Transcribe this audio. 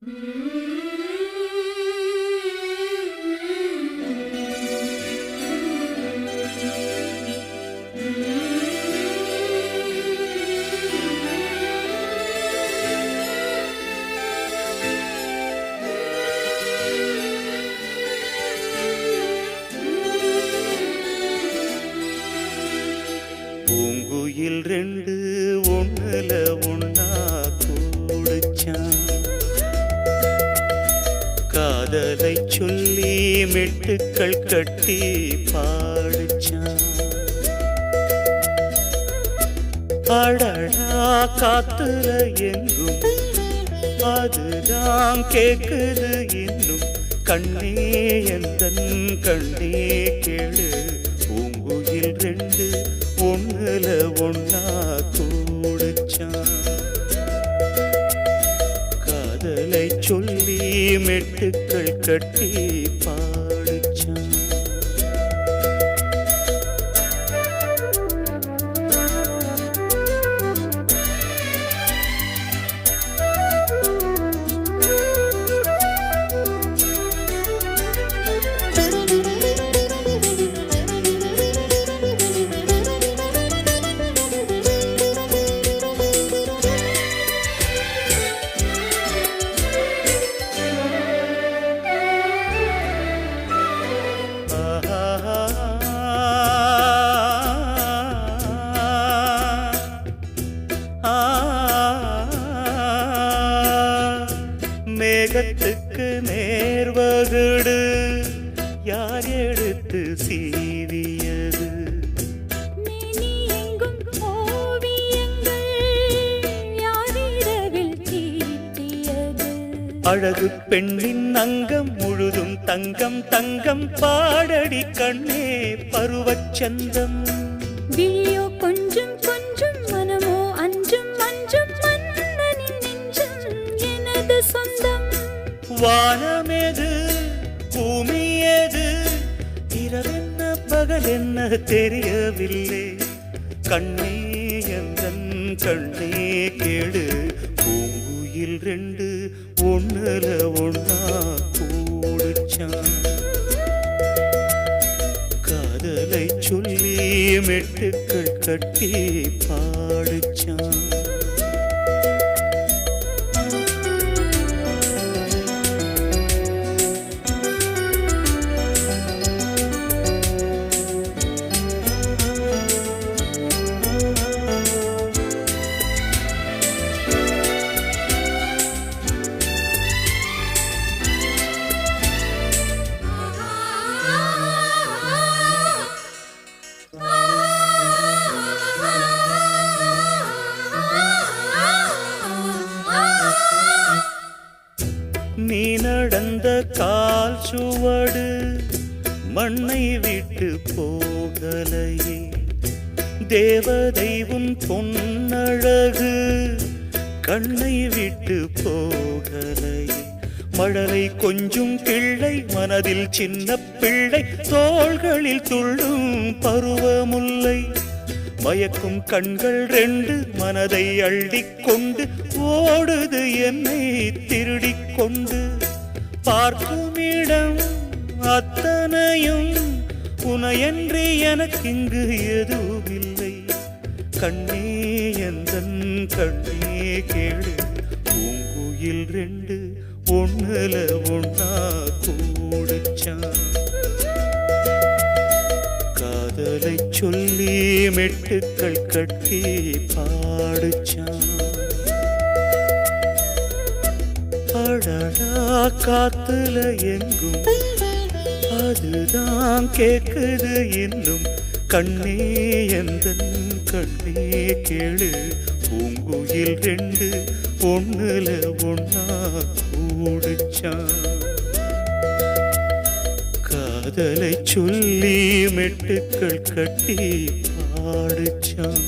பூங்குயில் ரெண்டு ஒண்ணுல ஒண்ணா கூடுச்சான். காதலை சொல்லி மெட்டுக்கள் கட்டி பாடுச்சான். அடடா காத்துல எங்கும் அதுதான் கேக்குது இன்னும். கண்ணே எந்தன் கண்ணே கேளு. பூங்குயில் ரெண்டு ஒண்ணுல ஒண்ணா கூடுச்சான். காதலை சொல்லி மெட்டுக்கள் கட்டி பாடுச்சான். மேகத்துக்கு நேர்வகுடு யார் எடுத்து சீவியது? அழகு பெண்ணின் அங்கம் முழுதும் தங்கம் தங்கம் பாடடி கண்ணே பருவச்சந்தம். விழியோ கொஞ்சம் கொஞ்சம் மனமோ அஞ்சும் அஞ்சும் மன்னனின் நெஞ்சம் எனது சொந்தம். வானமேது பூமியேது இரவென்ன பகல் என்ன தெரியவில்லை. கண்ணே எந்தன் கண்ணே கேடு. பூங்குயில் ரெண்டு ஒண்ணுல ஒண்ணா கூடுச்சான். காதலை சொல்லி மெட்டுக்கள் கட்டி பாடுச்சான். நீ நடந்த கால் சுவடு மண்ணை விட்டு போகலையே. தேவதை உன் பொன்னழகு கண்ணை விட்டு போகலையே. மழலை கொஞ்சும் கிள்ளை மனதில் சின்ன பிள்ளை தோள்களில் துள்ளும் பருவமுல்லை. மயக்கும் கண்கள் ரெண்டு மனதை அள்ளிக்கொண்டு ஓடுது என்னை திருடிக் கொண்டு. பார்க்கும் இடம் அத்தனையும் உனையன்றி எனக்கிங்கு எதுவுமில்லை. கண்ணே எந்தன் கண்ணே கேளு. பூங்குயில் ரெண்டு ஒண்ணுல ஒண்ணா கூடுச்சான். காதலை சொல்லி மெட்டுக்கள் கட்டி பாடுச்சான். அடடா காத்துல எங்கும் அதுதான் கேக்குது இன்னும். கண்ணே எந்தன் கண்ணே கேளு. பூங்குயில் ரெண்டு ஒண்ணுல ஒண்ணா கூடுச்சான். காதலை சொல்லி மெட்டுக்கள் கட்டி பாடுச்சான்.